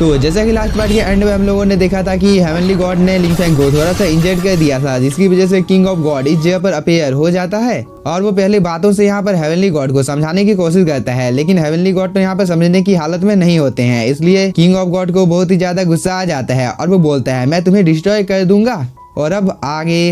तो जैसा कि लास्ट पार्ट के एंड में हम लोगों ने देखा था कि हेवनली गॉड ने लिंग फेंग को थोड़ा सा इंजर्ड कर दिया था, जिसकी वजह से किंग ऑफ गॉड इस जगह पर अपीयर हो जाता है और वो पहले बातों से यहाँ पर हेवनली गॉड को समझाने की कोशिश करता है, लेकिन हेवनली गॉड तो यहाँ पर समझने की हालत में नहीं होते हैं। इसलिए किंग ऑफ गॉड को बहुत ही ज्यादा गुस्सा आ जाता है और वो बोलता है मैं तुम्हें डिस्ट्रॉय कर दूंगा। और अब आगे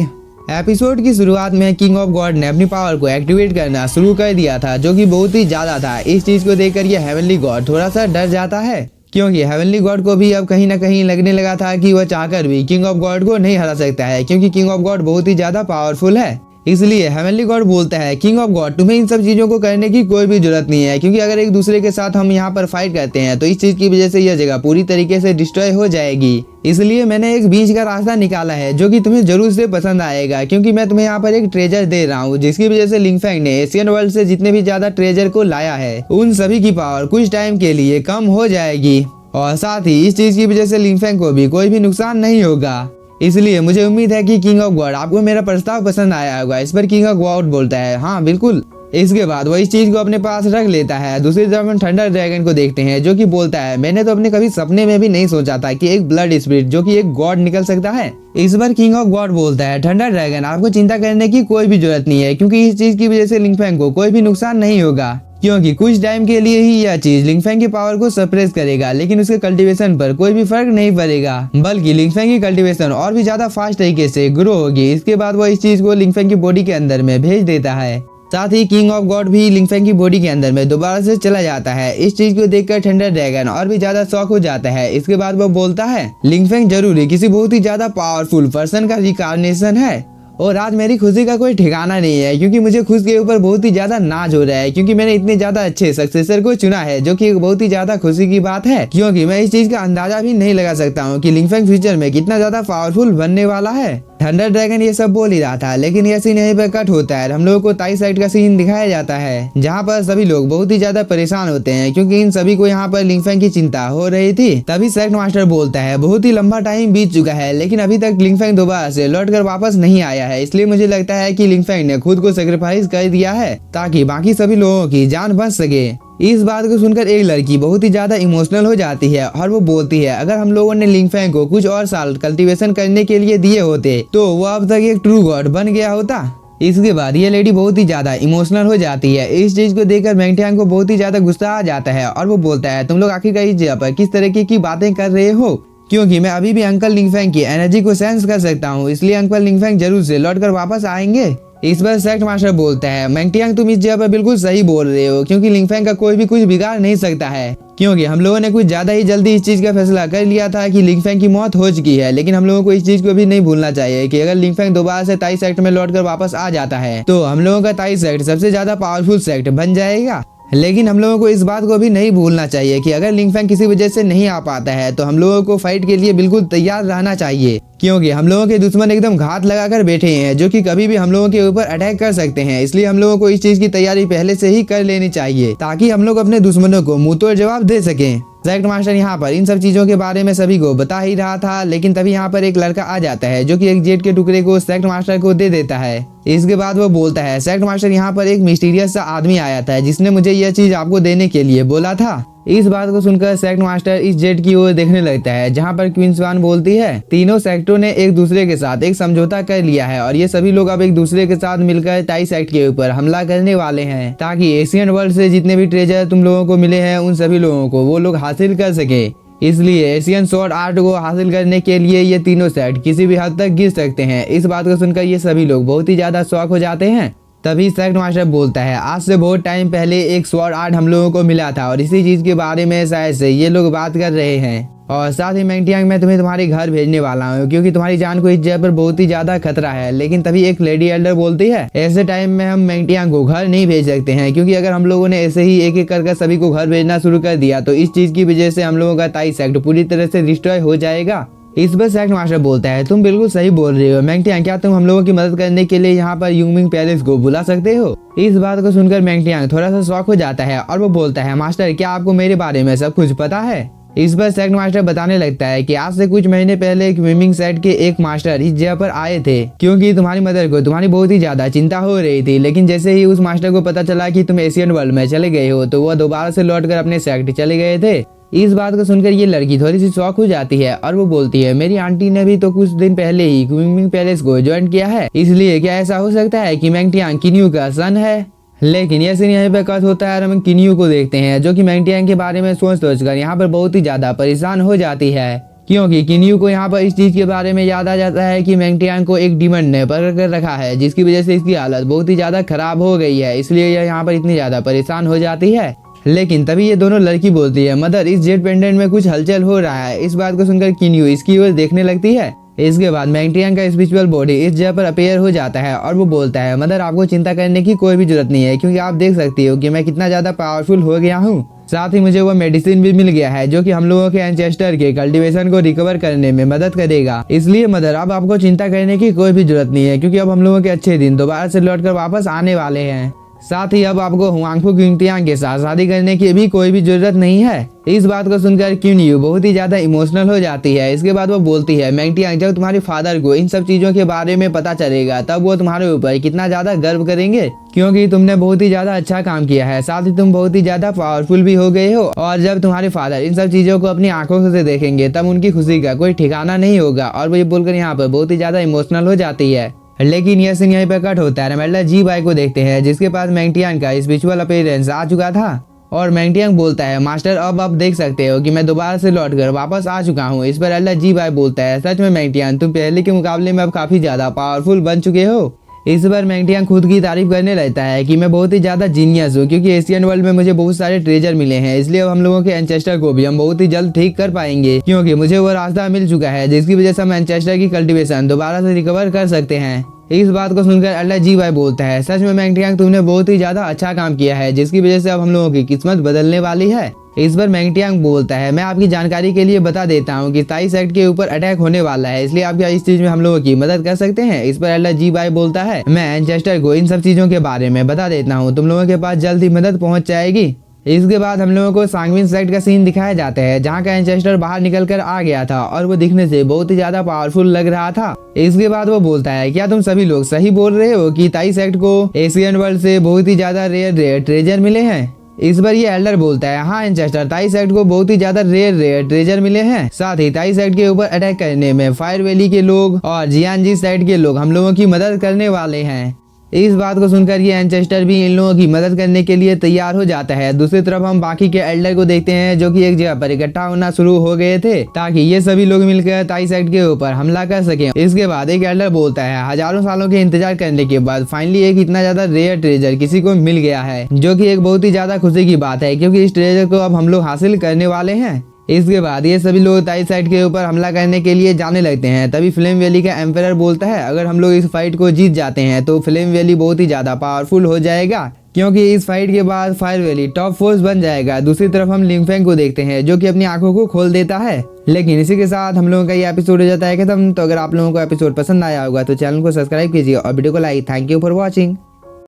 एपिसोड की शुरुआत में किंग ऑफ गॉड ने अपनी पावर को एक्टिवेट करना शुरू कर दिया था, जो कि बहुत ही ज्यादा था। इस चीज को देखकर ये हेवनली गॉड थोड़ा सा डर जाता है, क्योंकि हेवनली गॉड को भी अब कहीं ना कहीं लगने लगा था कि वह चाहकर भी किंग ऑफ गॉड को नहीं हरा सकता है, क्योंकि किंग ऑफ गॉड बहुत ही ज्यादा पावरफुल है। इसलिए हेवनली गॉड बोलता है किंग ऑफ गॉड तुम्हें इन सब चीजों को करने की कोई भी जरूरत नहीं है, क्योंकि अगर एक दूसरे के साथ हम यहाँ पर फाइट करते हैं तो इस चीज की वजह से यह जगह पूरी तरीके से डिस्ट्रॉय हो जाएगी। इसलिए मैंने एक बीच का रास्ता निकाला है जो कि तुम्हें जरूर से पसंद आएगा, क्योंकि मैं तुम्हें यहाँ पर एक ट्रेजर दे रहा हूँ, जिसकी वजह से लिंग फेंग ने एशियन वर्ल्ड से जितने भी ज्यादा ट्रेजर को लाया है उन सभी की पावर कुछ टाइम के लिए कम हो जाएगी और साथ ही इस चीज की वजह से लिंग फेंग को भी कोई भी नुकसान नहीं होगा। इसलिए मुझे उम्मीद है कि किंग ऑफ गॉड आपको मेरा प्रस्ताव पसंद आया होगा। इस पर किंग ऑफ गॉड बोलता है हाँ बिल्कुल। इसके बाद वो इस चीज को अपने पास रख लेता है। दूसरी तरफ हम थंडर ड्रैगन को देखते हैं, जो कि बोलता है मैंने तो अपने कभी सपने में भी नहीं सोचा था कि एक ब्लड स्पिरिट जो कि एक गॉड निकल सकता है। इस बार किंग ऑफ गॉड बोलता है थंडर ड्रैगन आपको चिंता करने की कोई भी जरूरत नहीं है, क्योंकि इस चीज की वजह से लिंग फेंग को कोई भी नुकसान नहीं होगा, क्योंकि कुछ टाइम के लिए ही यह चीज लिंग फेंग की पावर को सप्रेस करेगा, लेकिन उसके कल्टीवेशन पर कोई भी फर्क नहीं पड़ेगा, बल्कि लिंग फेंग की कल्टीवेशन और भी ज्यादा फास्ट तरीके से ग्रो होगी। इसके बाद वो इस चीज को लिंग फेंग की बॉडी के अंदर में भेज देता है। साथ ही किंग ऑफ गॉड भी लिंग फेंग की बॉडी के अंदर में दोबारा से चला जाता है। इस चीज को देखकर थंडर ड्रैगन और भी ज्यादा शॉक हो जाता है। इसके बाद वो बोलता है लिंग फेंग जरूर ही किसी बहुत ही ज्यादा पावरफुल पर्सन का रिकार्नेशन है और आज मेरी खुशी का कोई ठिकाना नहीं है, क्योंकि मुझे खुद के ऊपर बहुत ही ज्यादा नाज हो रहा है, क्योंकि मैंने इतने ज्यादा अच्छे सक्सेसर को चुना है, जो कि एक बहुत ही ज्यादा खुशी की बात है, क्योंकि मैं इस चीज का अंदाजा भी नहीं लगा सकता हूँ कि लिंग फेंग फ्यूचर में कितना ज्यादा पावरफुल बनने वाला है। थंडर ड्रैगन ये सब बोल ही रहा था, लेकिन यह सीन यहीं पर कट होता है। हम लोगों को ताई साइड का सीन दिखाया जाता है, जहाँ पर सभी लोग बहुत ही ज्यादा परेशान होते हैं, क्योंकि इन सभी को यहाँ पर लिंग फेंग की चिंता हो रही थी। तभी सेक्ट मास्टर बोलता है बहुत ही लंबा टाइम बीत चुका है, लेकिन अभी तक लिंग फेंग दोबारा से लौट कर वापस नहीं आया है, इसलिए मुझे लगता है कि लिंग फेंग ने खुद को सेक्रीफाइस कर दिया है ताकि बाकी सभी लोगों की जान बच सके। इस बात को सुनकर एक लड़की बहुत ही ज्यादा इमोशनल हो जाती है और वो बोलती है अगर हम लोगों ने लिंग फेंग को कुछ और साल कल्टीवेशन करने के लिए दिए होते तो वो अब तक एक ट्रू गॉड बन गया होता। इसके बाद ये लेडी बहुत ही ज्यादा इमोशनल हो जाती है। इस चीज को देखकर मैंगटियांग को बहुत ही ज्यादा गुस्सा आ जाता है और वो बोलता है तुम लोग आखिरकार इस जगह पर किस तरीके की बातें कर रहे हो, क्योंकि मैं अभी भी अंकल लिंग फेंग की एनर्जी को सेंस कर सकता हूँ, इसलिए अंकल लिंग फेंग जरूर से लौट कर वापस आएंगे। इस पर सेक्ट मास्टर बोलता है मैंगटियांग तुम इस जगह पर बिल्कुल सही बोल रहे हो, क्योंकि लिंग फेंग का कोई भी कुछ बिगाड़ नहीं सकता है, क्योंकि हम लोगों ने कुछ ज्यादा ही जल्दी इस चीज का फैसला कर लिया था कि लिंग फेंग की मौत हो चुकी है। लेकिन हम लोगों को इस चीज को भी नहीं भूलना चाहिए कि अगर लिंग फेंग दोबारा से ताई सेक्ट में लौट कर वापस आ जाता है तो हम लोगों का ताई सेक्ट सबसे ज्यादा पावरफुल सेक्ट बन जाएगा। लेकिन हम लोगों को इस बात को भी नहीं भूलना चाहिए कि अगर लिंग फेंग किसी वजह से नहीं आ पाता है तो हम लोगों को फाइट के लिए बिल्कुल तैयार रहना चाहिए, क्योंकि हम लोगों के दुश्मन एकदम घात लगाकर बैठे हैं जो कि कभी भी हम लोगों के ऊपर अटैक कर सकते हैं। इसलिए हम लोगों को इस चीज की तैयारी पहले से ही कर लेनी चाहिए ताकि हम लोग अपने दुश्मनों को मुंह तोड़ जवाब दे सकें। सेक्ट मास्टर यहाँ पर इन सब चीजों के बारे में सभी को बता ही रहा था, लेकिन तभी यहाँ पर एक लड़का आ जाता है जो कि एक जेट के टुकड़े को सेक्ट मास्टर को दे देता है। इसके बाद वो बोलता है सेक्ट मास्टर यहाँ पर एक मिस्टीरियस सा आदमी आया था जिसने मुझे यह चीज आपको देने के लिए बोला था। इस बात को सुनकर सेक्ट मास्टर इस जेट की ओर देखने लगता है, जहाँ पर क्वीन स्वान बोलती है तीनों सेक्टरों ने एक दूसरे के साथ एक समझौता कर लिया है और ये सभी लोग अब एक दूसरे के साथ मिलकर ताई सेक्ट के ऊपर हमला करने वाले हैं, ताकि एशियन वर्ल्ड से जितने भी ट्रेजर तुम लोगों को मिले हैं उन सभी लोगों को वो लोग हासिल कर सके। इसलिए एशियन स्वॉर्ड आर्ट को हासिल करने के लिए ये तीनों सेट किसी भी हद तक गिर सकते हैं। इस बात को सुनकर ये सभी लोग बहुत ही ज्यादा शॉक हो जाते हैं। तभी सेक्ट मास्टर बोलता है आज से बहुत टाइम पहले एक स्वॉर्ड आर्ट हम लोगों को मिला था और इसी चीज के बारे में शायद से ये लोग बात कर रहे हैं। और साथ ही मैंगटियांग मैं तुम्हें तुम्हारे घर भेजने वाला हूँ, क्योंकि तुम्हारी जान को इस जगह पर बहुत ही ज्यादा खतरा है। लेकिन तभी एक लेडी एल्डर बोलती है ऐसे टाइम में हम मैंगटियांग को घर नहीं भेज सकते हैं, क्योंकि अगर हम लोगों ने ऐसे ही एक एक कर सभी को घर भेजना शुरू कर दिया तो इस चीज की वजह से हम लोगों का ताई सेक्ट पूरी तरह से डिस्ट्रॉय हो जाएगा। इस पर सेक्ट मास्टर बोलता है तुम बिल्कुल सही बोल रहे हो मैंगटियांग, क्या तुम हम लोगों की मदद करने के लिए यहाँ पर यूमिंग पैलेस को बुला सकते हो। इस बात को सुनकर मैंगटियांग थोड़ा सा शॉक हो जाता है और वो बोलता है मास्टर क्या आपको मेरे बारे में सब कुछ पता है। इस पर सेक्ट मास्टर बताने लगता है कि आज से कुछ महीने पहले एक स्विमिंग सेट के एक मास्टर इस जगह पर आए थे, क्योंकि तुम्हारी मदर को तुम्हारी बहुत ही ज्यादा चिंता हो रही थी। लेकिन जैसे ही उस मास्टर को पता चला कि तुम एशियन वर्ल्ड में चले गए हो तो वह दोबारा से लौटकर अपने सेक्ट चले गए थे। इस बात को सुनकर ये लड़की थोड़ी सी शॉक हो जाती है और वो बोलती है मेरी आंटी ने भी तो कुछ दिन पहले ही क्विंगमिंग पैलेस को ज्वाइन किया है, इसलिए क्या ऐसा हो सकता है कि मैंगटियांग किन्यू का सन है। लेकिन ये सीन यहाँ पे कट होता है और हम किन्यू को देखते हैं जो कि मैंगटियांग के बारे में सोच कर यहाँ पर बहुत ही ज्यादा परेशान हो जाती है, क्योंकि किन्यू को यहाँ पर इस चीज के बारे में याद आ जाता है कि मैंगटियांग को एक डीमन ने पकड़ कर रखा है, जिसकी वजह से इसकी हालत बहुत ही ज्यादा खराब हो गई है, इसलिए यह यहाँ पर इतनी ज्यादा परेशान हो जाती है। लेकिन तभी ये दोनों लड़की बोलती है मदर इस जेट पेंडेंट में कुछ हलचल हो रहा है। इस बात को सुनकर किन्यू इसकी ओर देखने लगती है। इसके बाद मैंगटियांग का स्पिरिचुअल बॉडी इस जगह पर अपीयर हो जाता है और वो बोलता है मदर आपको चिंता करने की कोई भी जरूरत नहीं है, क्योंकि आप देख सकती हो कि मैं कितना ज्यादा पावरफुल हो गया हूँ। साथ ही मुझे वो मेडिसिन भी मिल गया है जो कि हम लोगों के एंसेस्टर के कल्टीवेशन को रिकवर करने में मदद करेगा। इसलिए मदर अब आपको चिंता करने की कोई भी जरूरत नहीं है, क्योंकि अब हम लोगों के अच्छे दिन दोबारा से लौटकर वापस आने वाले हैं। साथ ही अब आपको हुआंगफू क्विंगटियांग के साथ शादी करने की भी कोई भी जरूरत नहीं है। इस बात को सुनकर किन्यू बहुत ही ज्यादा इमोशनल हो जाती है। इसके बाद वो बोलती है मैंगटियांग जब तुम्हारे फादर को इन सब चीजों के बारे में पता चलेगा तब वो तुम्हारे ऊपर कितना ज्यादा गर्व करेंगे, क्योंकि तुमने बहुत ही ज्यादा अच्छा काम किया है, साथ ही तुम बहुत ही ज्यादा पावरफुल भी हो गए हो। और जब तुम्हारे फादर इन सब चीजों को अपनी आंखों से देखेंगे तब उनकी खुशी का कोई ठिकाना नहीं होगा। और वो ये बोलकर यहाँ पर बहुत ही ज्यादा इमोशनल हो जाती है। लेकिन यह सीन यहीं पे कट होता है। रमेल्डा जी बाई को देखते हैं जिसके पास मैंगटियांग का स्पिरिचुअल अपीयरेंस आ चुका था और मैंगटियांग बोलता है मास्टर अब आप देख सकते हो कि मैं दोबारा से लौटकर वापस आ चुका हूँ। इस पर एल्डा जी बाई बोलता है सच में मैंगटियांग तुम पहले के मुकाबले में अब काफी ज्यादा पावरफुल बन चुके हो। इस बार मैंगटियांग खुद की तारीफ करने लगता है कि मैं बहुत ही ज्यादा जीनियस हूँ, क्योंकि एशियन वर्ल्ड में मुझे बहुत सारे ट्रेजर मिले हैं, इसलिए अब हम लोगों के एंसेस्टर को भी हम बहुत ही जल्द ठीक कर पाएंगे, क्योंकि मुझे वो रास्ता मिल चुका है जिसकी वजह से हम एंसेस्टर की कल्टीवेशन दोबारा से रिकवर कर सकते हैं। इस बात को सुनकर एल्डा जी बाई बोलता है सच में मैंगटियांग तुमने बहुत ही ज्यादा अच्छा काम किया है, जिसकी वजह से अब हम लोगों की किस्मत बदलने वाली है। इस पर मैंगटियांग बोलता है मैं आपकी जानकारी के लिए बता देता हूँ कि 27 सेक्ट के ऊपर अटैक होने वाला है, इसलिए आप क्या इस चीज में हम लोगों की मदद कर सकते हैं। इस पर एल्डा जी बाई बोलता है मैं एंसेस्टर को इन सब चीजों के बारे में बता देता हूँ, तुम लोगों के पास जल्द ही मदद पहुँच जाएगी। इसके बाद हम लोगों को सांगविन सेक्ट का सीन दिखाया जाता है जहाँ का एंसेस्टर बाहर निकल कर आ गया था और वो दिखने से बहुत ही ज्यादा पावरफुल लग रहा था। इसके बाद वो बोलता है क्या तुम सभी लोग सही बोल रहे हो कि 27 सेक्ट को एशियन वर्ल्ड से बहुत ही ज्यादा रेयर ट्रेजर मिले हैं। इस बार ये एल्डर बोलता है हाँ एंसेस्टर 27 सेक्ट को बहुत ही ज्यादा रेयर ट्रेजर मिले हैं, साथ ही 27 सेक्ट के ऊपर अटैक करने में फायर वैली के लोग और जियानजी साइड के लोग हम लोगों की मदद करने वाले हैं। इस बात को सुनकर ये एंसेस्टर भी इन लोगों की मदद करने के लिए तैयार हो जाता है। दूसरी तरफ हम बाकी के एल्डर को देखते हैं जो कि एक जगह पर इकट्ठा होना शुरू हो गए थे ताकि ये सभी लोग मिलकर 27 सेक्ट के ऊपर हमला कर सकें। इसके बाद एक एल्डर बोलता है हजारों सालों के इंतजार करने के बाद फाइनली एक इतना ज्यादा रेयर ट्रेजर किसी को मिल गया है, जो कि एक बहुत ही ज्यादा खुशी की बात है, क्योंकि इस ट्रेजर को अब हम लोग हासिल करने वाले हैं। इसके बाद ये सभी लोग 27 साइड के ऊपर हमला करने के लिए जाने लगते हैं। तभी फ्लेम वैली का एम्परर बोलता है अगर हम लोग इस फाइट को जीत जाते हैं तो फ्लेम वैली बहुत ही ज्यादा पावरफुल हो जाएगा, क्योंकि इस फाइट के बाद फायर वैली टॉप फोर्स बन जाएगा। दूसरी तरफ हम लिंगफेंग को देखते हैं जो कि अपनी आंखों को खोल देता है। लेकिन इसी के साथ हम लोगों का ये एपिसोड हो जाता है खत्म। तो अगर आप लोगों को एपिसोड पसंद आया होगा तो चैनल को सब्सक्राइब कीजिए और वीडियो को like. Thank you for watching.